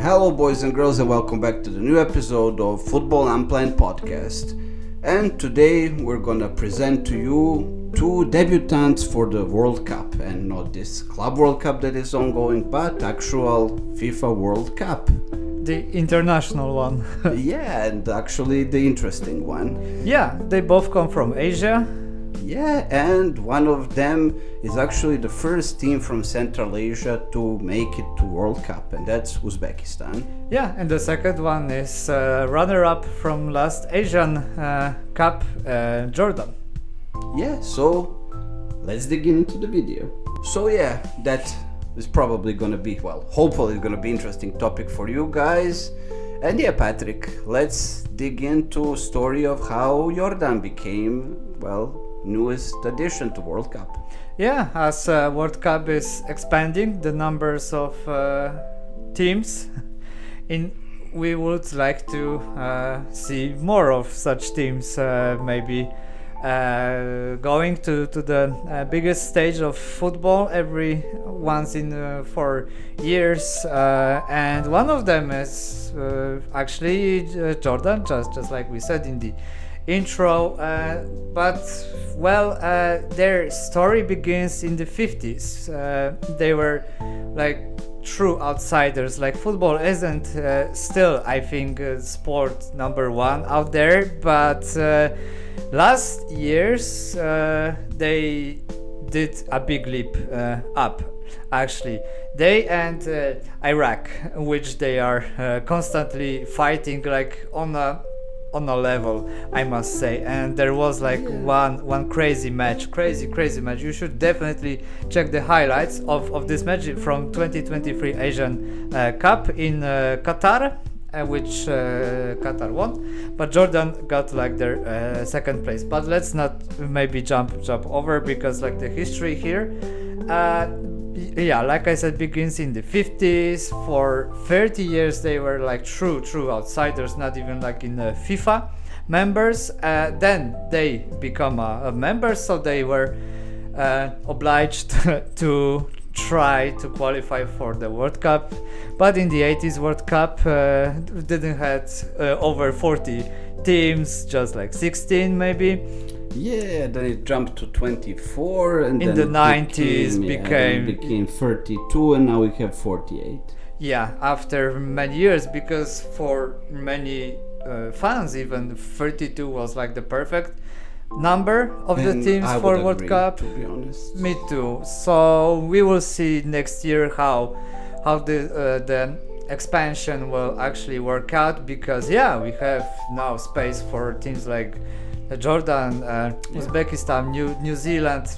Hello, boys and girls, and welcome back to the new episode of Football Unplanned Podcast. And today we're gonna present to you two debutants for the World Cup, and not this Club World Cup that is ongoing, but actual FIFA World Cup. The international one. Yeah, and actually the interesting one. Yeah, they both come from Asia. Yeah, and one of them is actually the first team from Central Asia to make it to World Cup, and that's Uzbekistan. Yeah, and the second one is runner-up from last Asian Cup, Jordan. Yeah, so let's dig into the video. So yeah, that is probably gonna be, well, hopefully it's gonna be interesting topic for you guys. And yeah, Patrick, let's dig into story of how Jordan became, well, newest addition to World Cup. Yeah, as World Cup is expanding the numbers of teams, we would like to see more of such teams, maybe going to the biggest stage of football every once in 4 years, and one of them is actually Jordan, just like we said in the intro, but well, their story begins in the 50s. They were like true outsiders. Like, football isn't still, I think, sport number one out there, but last years they did a big leap up. Actually, they and Iraq, which they are constantly fighting, like on a level, I must say. And there was like one crazy match. You should definitely check the highlights of this match from 2023 Asian Cup in Qatar, which Qatar won, but Jordan got like their second place. But let's not maybe jump over, because like the history here, yeah, like I said, begins in the 50s. For 30 years they were like true outsiders, not even like in the FIFA members. Then they become a member, so they were obliged to try to qualify for the World Cup. But in the 80s World Cup didn't had over 40 teams, just like 16 maybe. Yeah, then it jumped to 24, and in then the 90s became 32, and now we have 48. Yeah, after many years, because for many fans even 32 was like the perfect number of the teams for World agree, Cup. to be honest. Me too. So we will see next year how the expansion will actually work out, because yeah, we have now space for teams like Jordan, Uzbekistan, New Zealand,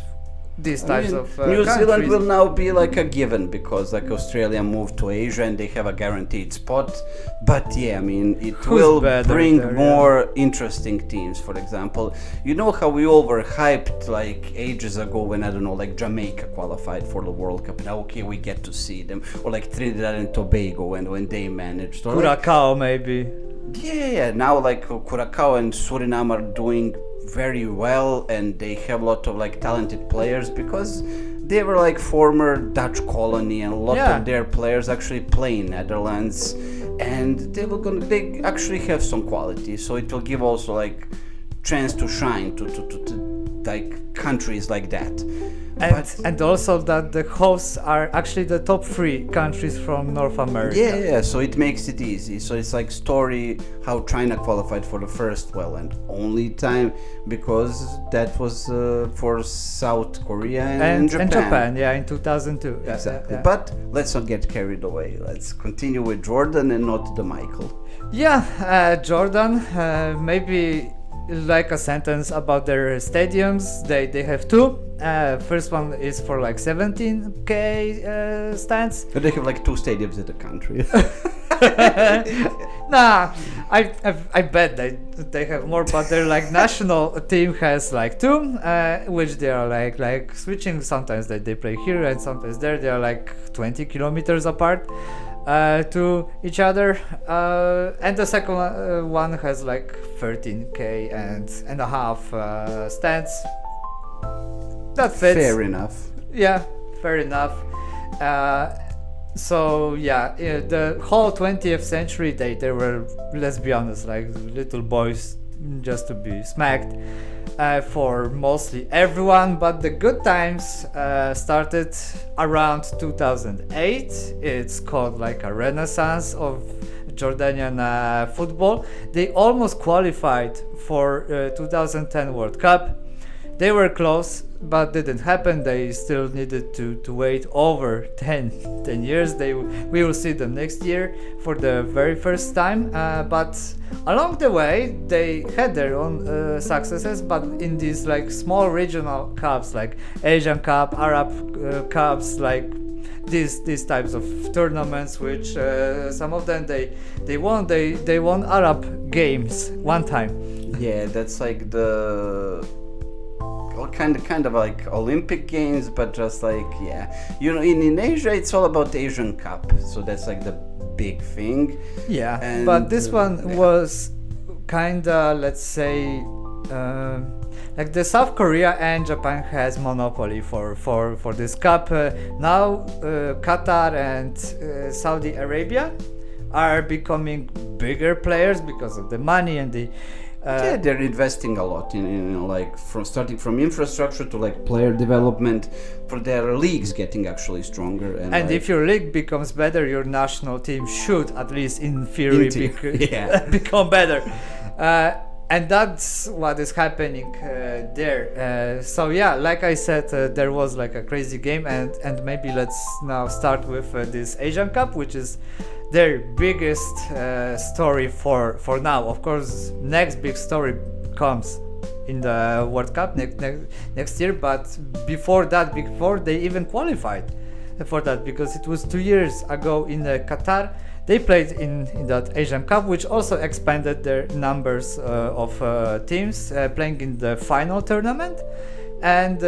these types of New countries. Zealand will now be like a given, because like Australia moved to Asia and they have a guaranteed spot. But yeah, I mean, it will bring more interesting teams. For example, you know how we overhyped like ages ago when, I don't know, like Jamaica qualified for the World Cup. Now okay, we get to see them, or like Trinidad and Tobago when they managed, or Curacao maybe. Yeah, now like Curacao and Suriname are doing very well, and they have a lot of like talented players, because they were like former Dutch colony, and a lot of their players actually play in Netherlands, and they actually have some quality, so it will give also like chance to shine to like countries like that. And also that the hosts are actually the top 3 countries from North America. Yeah, so it makes it easy. So it's like story how China qualified for the first, well, and only time, because that was for South Korea and Japan. And Japan, yeah, in 2002. Exactly. Yeah. But let's not get carried away. Let's continue with Jordan and not the Michael. Yeah, Jordan, maybe like a sentence about their stadiums. They have 2. First one is for like 17k stands. But they have like 2 stadiums in the country. Nah, I bet they have more, but their like national team has like 2, which they are like switching. Sometimes they play here and sometimes there. They are like 20 kilometers apart to each other, and the second one has like 13k and a half stands. That fits. Fair enough. Yeah, fair enough. So the whole 20th century they were, let's be honest, like little boys just to be smacked for mostly everyone. But the good times started around 2008. It's called like a renaissance of Jordanian football. They almost qualified for 2010 World Cup. They were close, but didn't happen. They still needed to wait over 10 years. We will see them next year for the very first time. But along the way, they had their own successes, but in these like small regional cups, like Asian Cup, Arab Cups, like these types of tournaments, which some of them they won. They won Arab games one time. Yeah, that's like the kind of like Olympic games, but just like in Asia it's all about the Asian Cup, so that's like the big thing. Yeah, and but this one was kinda, let's say, like the South Korea and Japan has monopoly for this cup. Now Qatar and Saudi Arabia are becoming bigger players because of the money and the they're investing a lot in like starting from infrastructure to like player development for their leagues getting actually stronger. And like, if your league becomes better, your national team should, at least in theory, become better. And that's what is happening there. So like I said, there was like a crazy game, and maybe let's now start with this Asian Cup, which is their biggest story for now. Of course, next big story comes in the World Cup next year, but before they even qualified for that, because it was 2 years ago in Qatar. They played in that Asian Cup, which also expanded their numbers of teams playing in the final tournament. And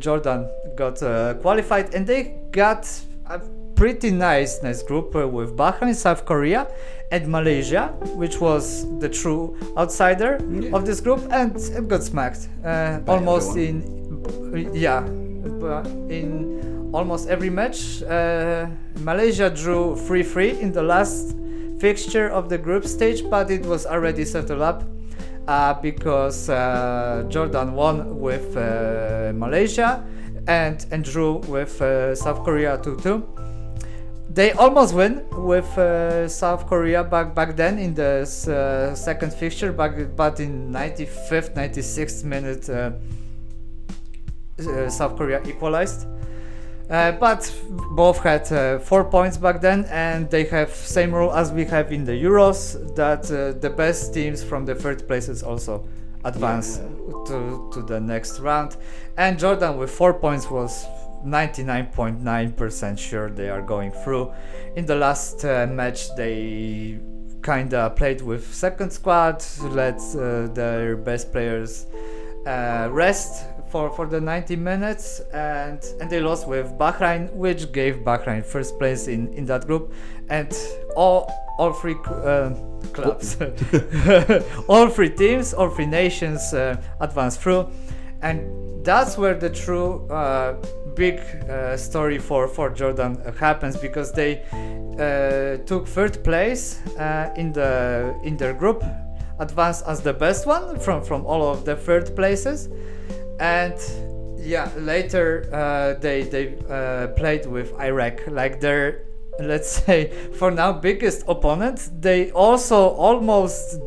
Jordan got qualified, and they got a pretty nice group with Bahrain, South Korea, and Malaysia, which was the true outsider of this group, and it got smacked almost in almost every match. Malaysia drew 3-3 in the last fixture of the group stage, but it was already settled up because Jordan won with Malaysia and drew with South Korea 2-2. They almost win with South Korea back then in the second fixture, but in 95th, 96th minute South Korea equalized. But both had 4 points back then, and they have same rule as we have in the Euros, that the best teams from the third places also advance to the next round. And Jordan with 4 points was 99.9% sure they are going through. In the last match they kinda played with second squad, let their best players rest for the 90 minutes, and they lost with Bahrain, which gave Bahrain first place in that group. And all three clubs all three teams, all three nations advanced through. And that's where the true big story for Jordan happens, because they took third place in their group, advanced as the best one from all of the third places. And later they played with Iraq, like their, let's say, for now biggest opponent. They also almost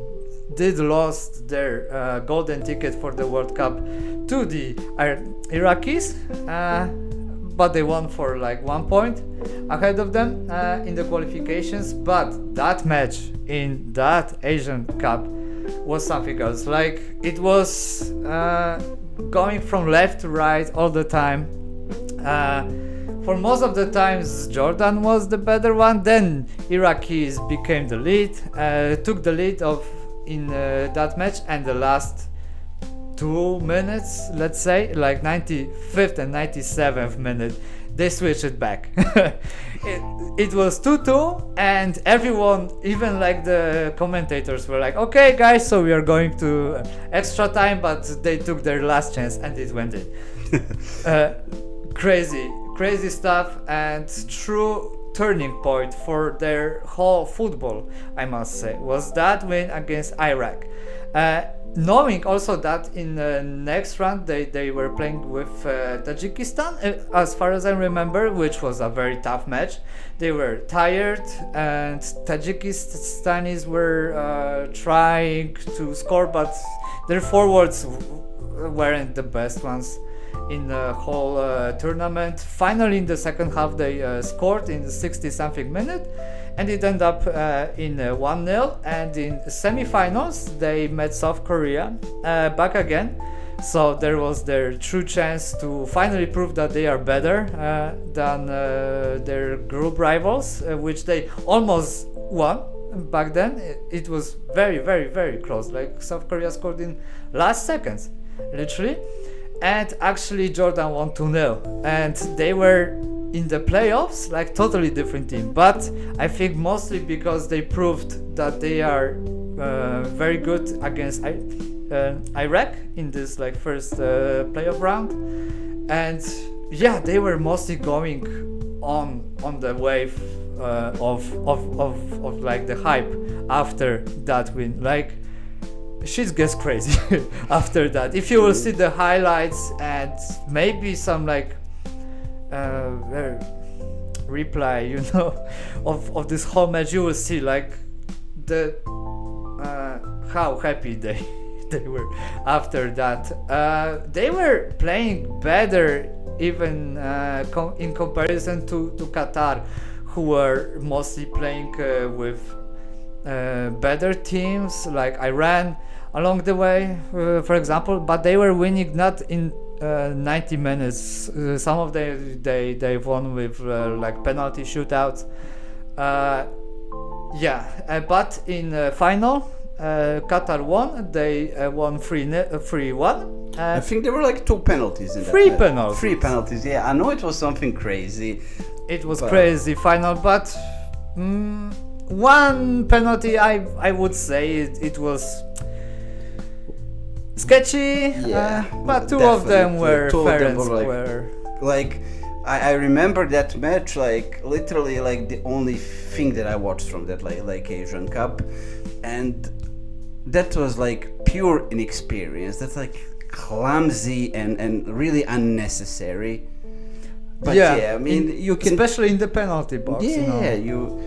did lost their golden ticket for the World Cup to the Iraqis, but they won for like 1 point ahead of them in the qualifications. But that match in that Asian Cup was something else. Like, it was going from left to right all the time. For most of the times Jordan was the better one, then Iraqis became the lead, took the lead in that match, and the last 2 minutes, let's say, like 95th and 97th minute, they switched it back. It was 2-2, and everyone, even like the commentators, were like, okay guys, so we are going to extra time, but they took their last chance and it went in. Crazy stuff, and true turning point for their whole football, I must say, was that win against Iraq. Knowing also that in the next round they were playing with Tajikistan, as far as I remember, which was a very tough match. They were tired, and Tajikistanis were trying to score, but their forwards weren't the best ones in the whole tournament. Finally, in the second half, they scored in the 60-something minute, and it ended up in 1-0. And in semi-finals, they met South Korea back again. So there was their true chance to finally prove that they are better than their group rivals, which they almost won. Back then, it was very, very, very close. Like South Korea scored in last seconds, literally. And actually Jordan won 2-0, and they were in the playoffs like totally different team, but I think mostly because they proved that they are very good against Iraq in this like first playoff round. And yeah, they were mostly going on the wave of like the hype after that win. Like shit gets crazy after that. If you will see the highlights and maybe some like replay, you know, of this whole match, you will see like the how happy they were after that. They were playing better even in comparison to Qatar, who were mostly playing with better teams like Iran along the way, for example, but they were winning not in 90 minutes. Some of them they won with like penalty shootouts. But in final, Qatar won. They won 3-1. I think there were like 2 penalties in that Three match. penalties. 3 penalties. Yeah, I know it was something crazy. It was crazy final, but one penalty I would say it was sketchy, but two of them were fair and square. Like I remember that match like literally like the only thing that I watched from that like Asian Cup, and that was like pure inexperience. That's like clumsy and really unnecessary. But yeah, I mean, you can, especially in the penalty box. Yeah, you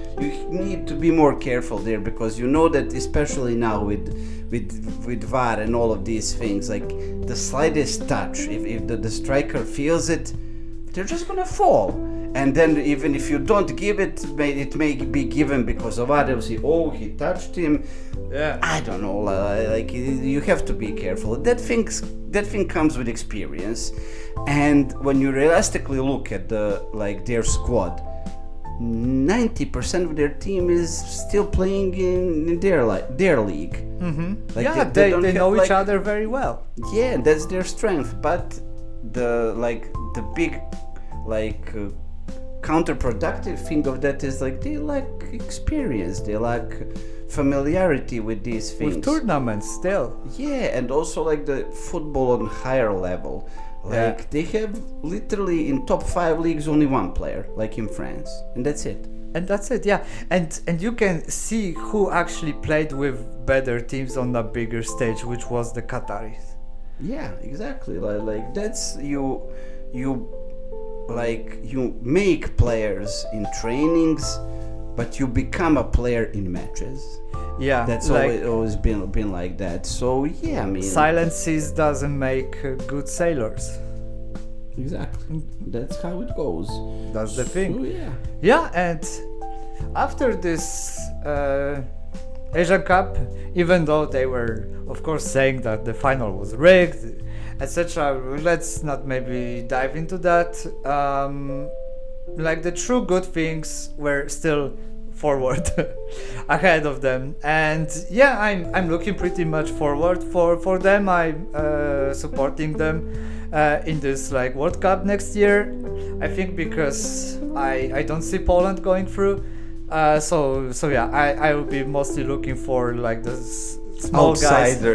need to be more careful there, because you know that especially now with VAR and all of these things, like the slightest touch, if the striker feels it, they're just gonna fall. And then even if you don't give it, it may be given because of others. He touched him. Yeah, I don't know. Like you have to be careful. That thing comes with experience. And when you realistically look at their squad, 90% of their team is still playing in their league. Mm-hmm. Like yeah, they know each other very well. Yeah, that's their strength. But the big counterproductive thing of that is like they lack experience. They lack familiarity with these things. With tournaments still. Yeah, and also like the football on higher level. Like they have literally in top 5 leagues only one player, like in France, and that's it. And that's it, yeah. And you can see who actually played with better teams on a bigger stage, which was the Qataris. Yeah, exactly. Like that's you make players in trainings, but you become a player in matches. Yeah, that's always been like that. So yeah, I mean, silent seas doesn't make good sailors. Exactly, that's how it goes. That's the thing. So, yeah, and after this Asian Cup, even though they were, of course, saying that the final was rigged, etc., let's not maybe dive into that. Like the true good things were still forward ahead of them, and yeah, I'm looking pretty much forward for them. I'm supporting them in this like World Cup next year, I think, because I don't see Poland going through, so yeah, I will be mostly looking for like the small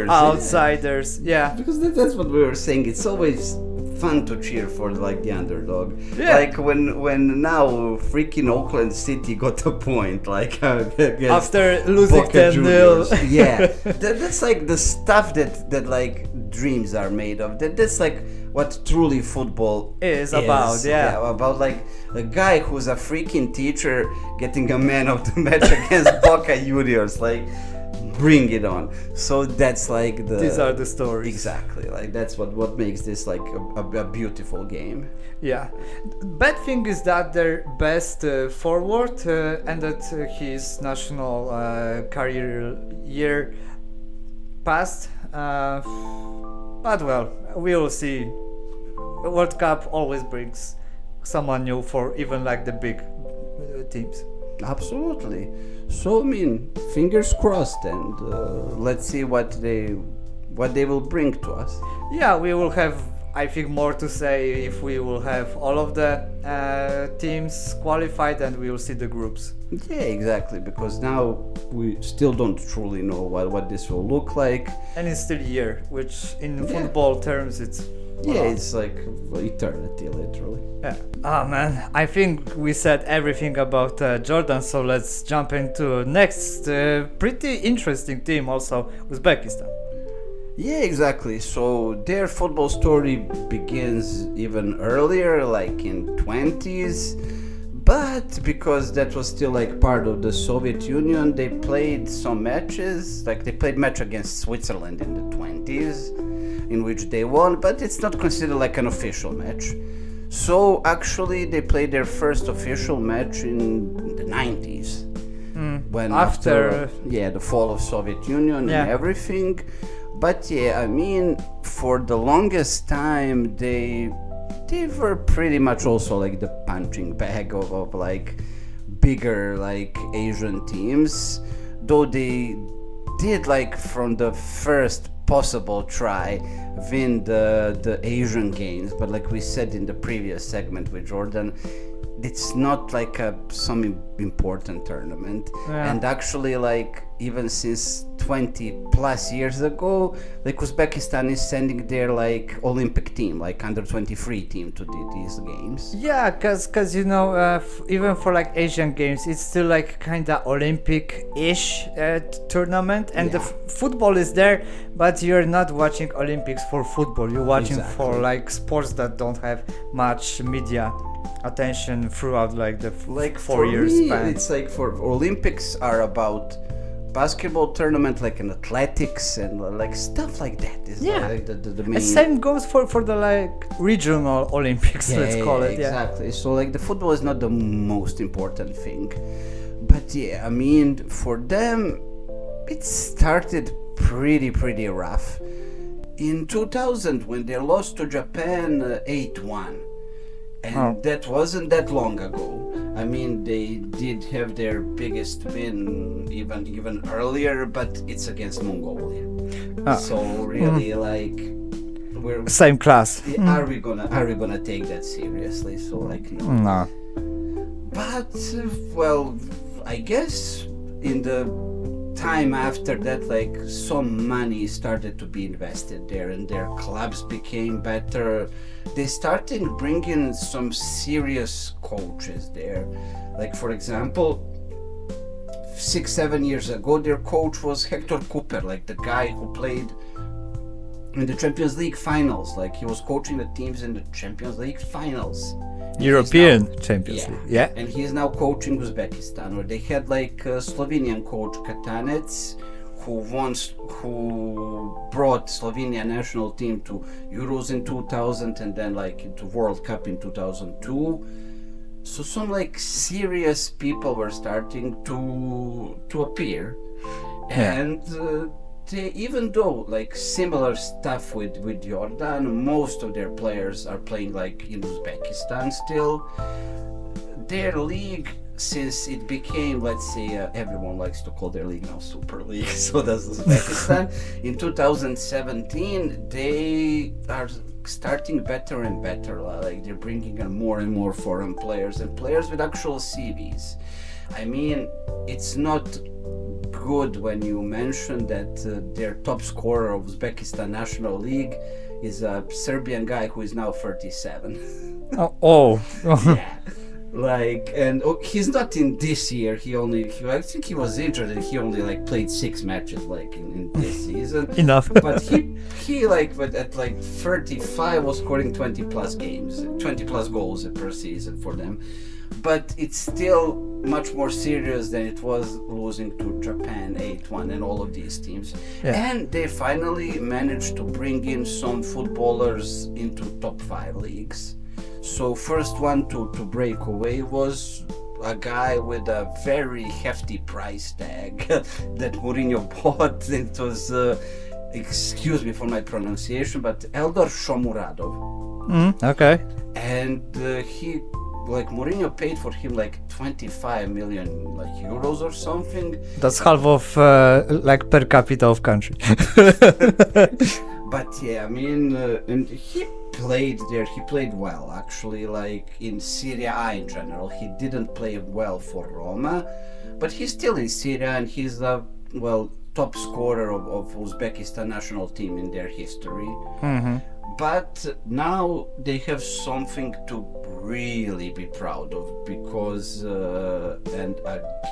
outsiders, yeah, because that's what we were saying. It's always fun to cheer for like the underdog. Yeah. Like when now freaking Auckland City got a point, like against After losing Boca 10-0. Juniors. Yeah, that's like the stuff that like dreams are made of. That's like what truly football Is about, yeah. about like a guy who's a freaking teacher getting a man of the match against Boca Juniors. Like, bring it on. So that's like These are the stories. Exactly, like that's what makes this like a beautiful game. Yeah. Bad thing is that their best forward ended his national career year past. But well, we'll see. The World Cup always brings someone new for even like the big teams. Absolutely. So I mean, fingers crossed, and let's see what they will bring to us. Yeah, we will have, I think, more to say if we will have all of the teams qualified and we will see the groups. Yeah, exactly. Because now we still don't truly know what this will look like. And it's still a year, which in football terms it's it's like eternity, literally. yeah. Oh man, I think we said everything about Jordan, so let's jump into next pretty interesting team, also Uzbekistan. Yeah, exactly. So their football story begins even earlier, like in 20s. But because that was still like part of the Soviet Union, they played some matches. Like they played match against Switzerland in the 20s, in which they won. But it's not considered like an official match. So actually, they played their first official match in the 90s. When after the fall of Soviet Union and everything. But yeah, I mean, for the longest time, they were pretty much also like the punching bag of like bigger like Asian teams, though they did like from the first possible try win the Asian games. But like we said in the previous segment with Jordan, it's not like some important tournament. And actually, like even since 20 plus years ago, like Uzbekistan is sending their like Olympic team, like under 23 team to these games. Yeah, cause you know, even for like Asian games, it's still like kinda Olympic-ish tournament, and the football is there, but you're not watching Olympics for football. You're watching for like sports that don't have much media attention throughout like the 4 years span. It's like for Olympics are about basketball tournament, like in athletics and like stuff like that. Is like the main. And same goes for the like regional Olympics, let's call it. Exactly. So like the football is not the most important thing, but I mean for them, it started pretty rough. In 2000, when they lost to Japan 8-1. And that wasn't that long ago. I mean, they did have their biggest win even earlier, but it's against Mongolia. So really, like, we're same class. Are we gonna take that seriously? So like, no. But well, I guess in the time after that, like some money started to be invested there, and their clubs became better. They started bringing some serious coaches there. Like for example, 6-7 years ago, their coach was Hector Cooper, like the guy who played in the Champions League finals. Like he was coaching the teams in the Champions League finals. European Champions League, yeah. And he is now coaching Uzbekistan, where they had like a Slovenian coach Katanec, who brought Slovenia national team to Euros in 2000 and then like into World Cup in 2002. So some like serious people were starting to appear, and they, even though like similar stuff with Jordan, most of their players are playing like in Uzbekistan still. Their league, since it became, let's say, everyone likes to call their league now Super League, so does Uzbekistan. In 2017, they are starting better and better. Like they're bringing in more and more foreign players and players with actual CVs. I mean, it's not good when you mentioned that their top scorer of Uzbekistan National League is a Serbian guy who is now 37. Oh. Yeah. Like, and he's not in this year. I think he was injured and he only like played 6 matches like in this season. Enough. But he like, but at like 35 was scoring 20 plus goals per season for them. But it's still much more serious than it was losing to Japan 8-1 and all of these teams. Yeah. And they finally managed to bring in some footballers into top 5 leagues. So first one to break away was a guy with a very hefty price tag that Mourinho bought. It was, excuse me for my pronunciation, but Eldor Shomuradov. Okay. And he, like, Mourinho paid for him like 25 million like euros or something. That's half of like per capita of country. But yeah, I mean, and he played there. He played well, actually. Like in Serie A in general, he didn't play well for Roma, but he's still in Serie A, and he's the top scorer of Uzbekistan national team in their history. Mm-hmm. But now they have something to really be proud of because, and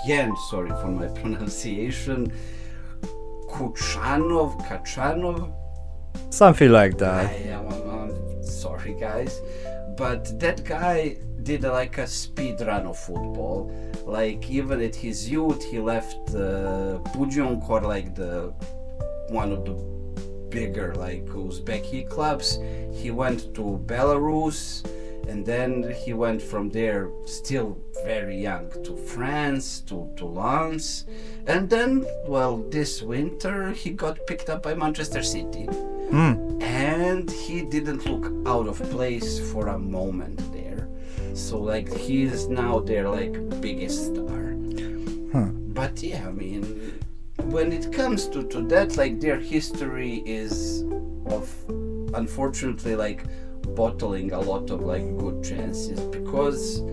again, sorry for my pronunciation, Kachanov. Something like that. I'm sorry, guys, but that guy did like a speed run of football. Like even at his youth, he left Budyonk, like one of the bigger like Uzbeki clubs. He went to Belarus, and then he went from there, still very young, to France, to Lens, and then this winter he got picked up by Manchester City. And he didn't look out of place for a moment there. So like he is now their like biggest star. But yeah, I mean, when it comes to that, like their history is of unfortunately like bottling a lot of like good chances, because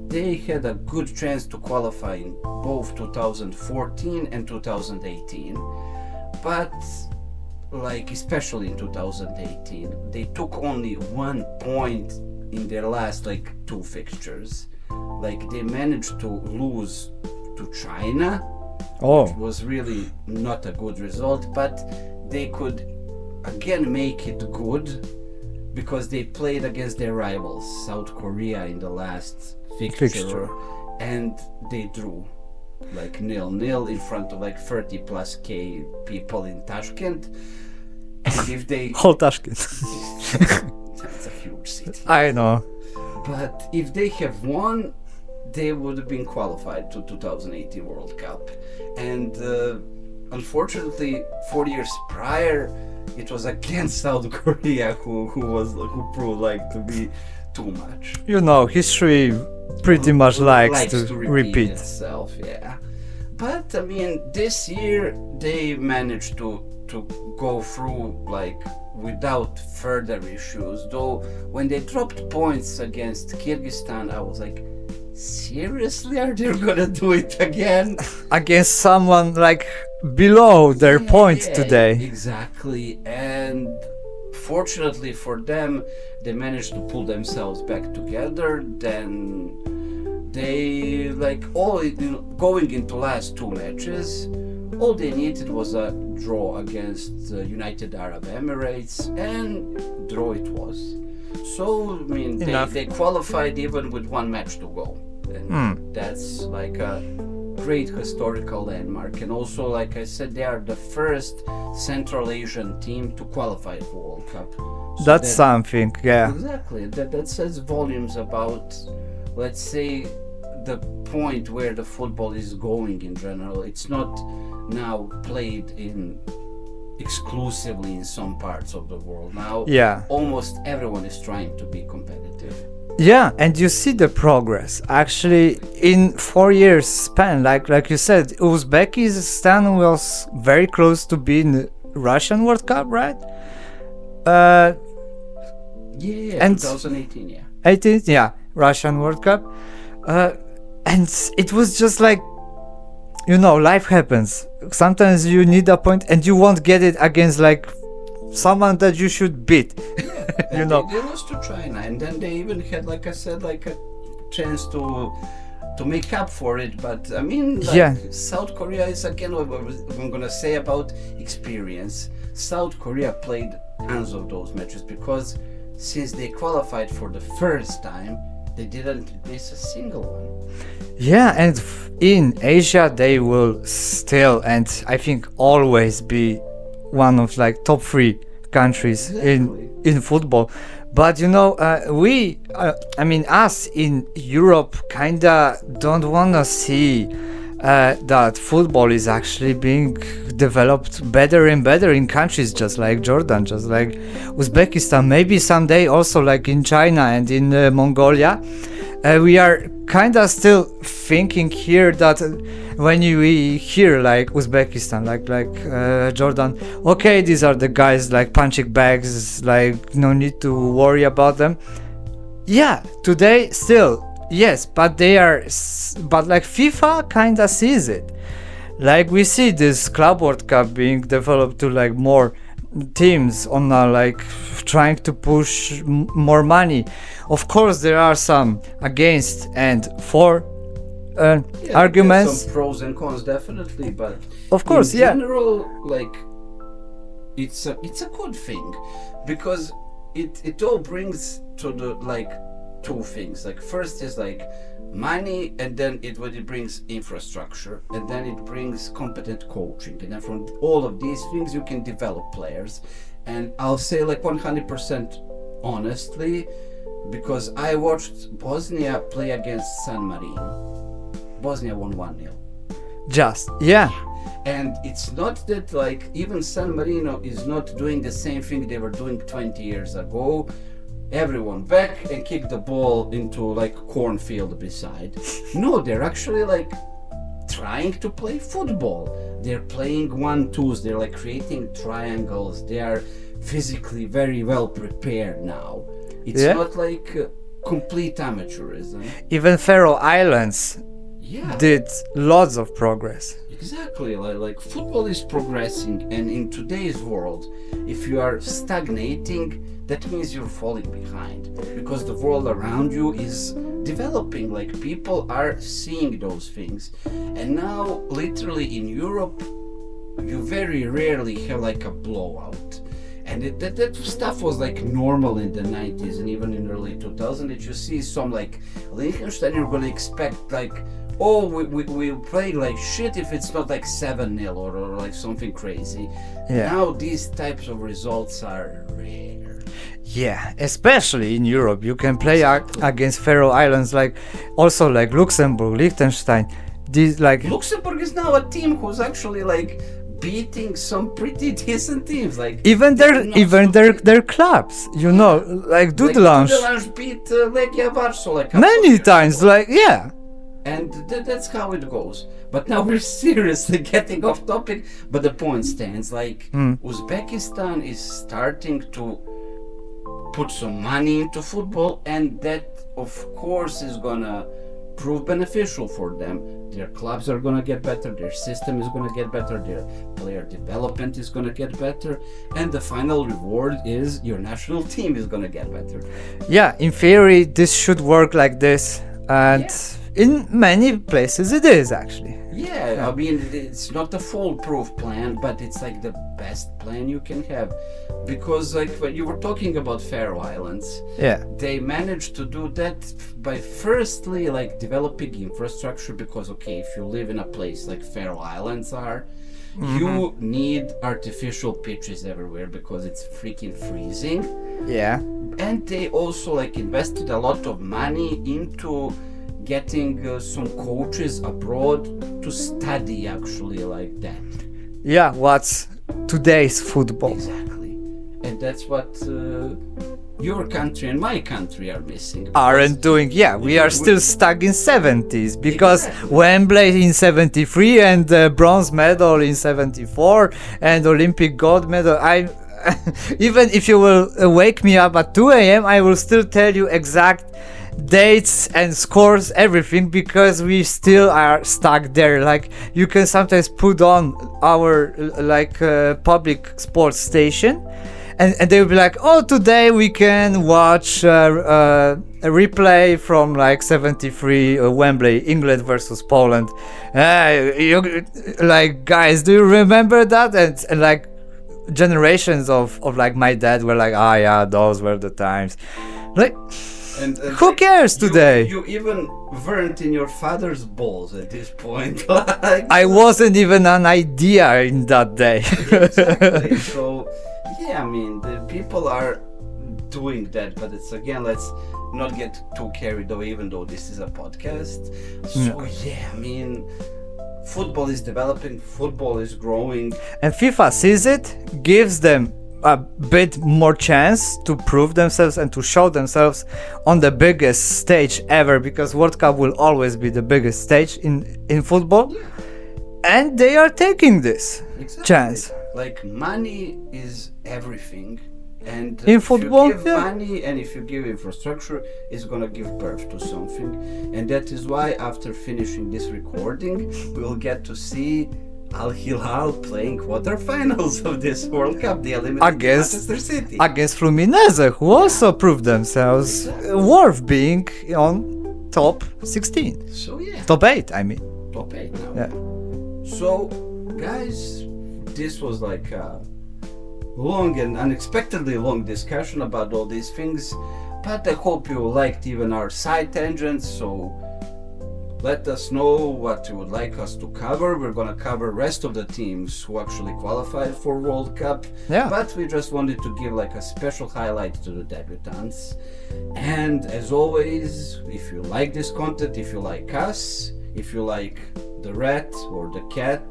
they had a good chance to qualify in both 2014 and 2018, but like especially in 2018 they took only 1 point in their last like 2 fixtures. Like they managed to lose to China, which was really not a good result, but they could again make it good because they played against their rivals South Korea in the last fixture. And they drew like 0-0 in front of like 30 plus K people in Tashkent. And if they Whole Tashkent. That's a huge city. I know. But if they have won, they would have been qualified to 2018 World Cup. And unfortunately 4 years prior it was against South Korea who proved like to be too much. You know, history pretty much likes to repeat itself, yeah. But I mean, this year they managed to go through like without further issues. Though when they dropped points against Kyrgyzstan, I was like, seriously, are they gonna do it again? Against someone like below their points today. Exactly. And fortunately for them, they managed to pull themselves back together. Then they going into last 2 matches, all they needed was a draw against United Arab Emirates, and draw it was. So I mean, they qualified even with 1 match to go, and that's like a great historical landmark. And also, like I said, they are the first Central Asian team to qualify for World Cup. So that's something, yeah. Exactly. That says volumes about, let's say, the point where the football is going in general. It's not now played exclusively in some parts of the world. Now, almost everyone is trying to be competitive. Yeah, and you see the progress. Actually, in 4 years span, like you said, Uzbekistan was very close to being Russian World Cup, right? And 2018, yeah. 18, yeah, Russian World Cup. And it was just like you know, life happens. Sometimes you need a point and you won't get it against like someone that you should beat. You know. They lost to China, and then they even had, like I said, like a chance to make up for it. But I mean, like, Yeah. South Korea is again what I'm gonna say about experience. South Korea played tons of those matches because since they qualified for the first time, they didn't miss a single one. Yeah, and in Asia they will still, and I think always be one of like top 3 countries in football. But you know, I mean us in Europe kinda don't wanna see that football is actually being developed better and better in countries just like Jordan, just like Uzbekistan, maybe someday also like in China and in Mongolia. We are kinda still thinking here that when we hear like Uzbekistan, like Jordan, okay, these are the guys like punching bags, like no need to worry about them. Yeah, today still yes, but they are, but like FIFA kinda sees it. Like we see this Club World Cup being developed to like more teams on like trying to push more money. Of course, there are some against and for arguments. Some pros and cons, definitely, but Of course, in yeah. general, like it's a good thing because it all brings to the like 2 things. Like first is like money, and then it brings infrastructure, and then it brings competent coaching, and then from all of these things you can develop players. And I'll say like 100% honestly, because I watched Bosnia play against San Marino. Bosnia won 1-0. Just yeah. And it's not that like even San Marino is not doing the same thing they were doing 20 years ago. Everyone back and kick the ball into like cornfield beside. No, they're actually like trying to play football. They're playing 1-2s, they're like creating triangles, they are physically very well prepared now. It's not like complete amateurism. Even Faroe Islands did lots of progress. Exactly, like football is progressing, and in today's world, if you are stagnating, that means you're falling behind, because the world around you is developing. Like people are seeing those things, and now literally in Europe, you very rarely have like a blowout. And that stuff was like normal in the 90s and even in early 2000s. That you see some like Liechtenstein, you're gonna expect like, oh, we play like shit if it's not like 7-0 or like something crazy. Yeah. Now these types of results are rare. Yeah, especially in Europe, you can play against Faroe Islands, like also like Luxembourg, Liechtenstein. These like Luxembourg is now a team who's actually like beating some pretty decent teams. Like even their clubs, you know, like Dudelange. Dudelange beat Legia Warsaw like Many times, like yeah. And that's how it goes. But now we're seriously getting off topic. But the point stands, like Uzbekistan is starting to put some money into football, and that of course is gonna prove beneficial for them. Their clubs are gonna get better, their system is gonna get better, their player development is gonna get better, and the final reward is your national team is gonna get better. Yeah, in theory this should work like this, and in many places it is actually. Yeah, I mean, it's not a foolproof plan, but it's like the best plan you can have. Because like when you were talking about Faroe Islands, they managed to do that by firstly like developing infrastructure, because okay, if you live in a place like Faroe Islands are, you need artificial pitches everywhere because it's freaking freezing. Yeah. And they also like invested a lot of money into getting some coaches abroad to study actually like that. Yeah, what's today's football. Exactly. And that's what your country and my country are missing. Aren't doing, yeah, we are still stuck in 70s, because Wembley in 73 and the bronze medal in 74 and Olympic gold medal. I even if you will wake me up at 2 a.m. I will still tell you exact dates and scores, everything, because we still are stuck there. Like, you can sometimes put on our public sports station, and they'll be like, oh, today we can watch a replay from like 73 Wembley, England versus Poland. Like, guys, do you remember that? And like generations of like my dad were like, ah, yeah, those were the times. Like, and who cares today? You even weren't in your father's balls at this point. Like, I wasn't even an idea in that day. exactly. So yeah, I mean, the people are doing that, but it's, again, let's not get too carried away, even though this is a podcast. So yeah, I mean, football is developing, football is growing, And FIFA sees it, gives them a bit more chance to prove themselves and to show themselves on the biggest stage ever, because World Cup will always be the biggest stage in football. And they are taking this chance. Like, money is everything, and In football, if you give money and if you give infrastructure, it's gonna give birth to something. And that is why, after finishing this recording, we'll get to see Al Hilal playing quarterfinals of this World Cup. They eliminated Manchester City Against Fluminense, who also proved themselves worth being on top 16. So yeah, Top 8, I mean. top 8 now. Yeah. So, guys, this was like a long and unexpectedly long discussion about all these things, but I hope you liked even our side tangents. So let us know what you would like us to cover. We're gonna cover rest of the teams who actually qualified for World Cup, but we just wanted to give like a special highlight to the debutants. And as always, if you like this content, if you like us, if you like the rat or the cat,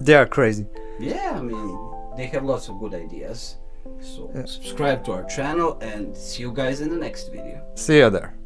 They are crazy. yeah, I mean, they have lots of good ideas. So subscribe to our channel and see you guys in the next video. See you there.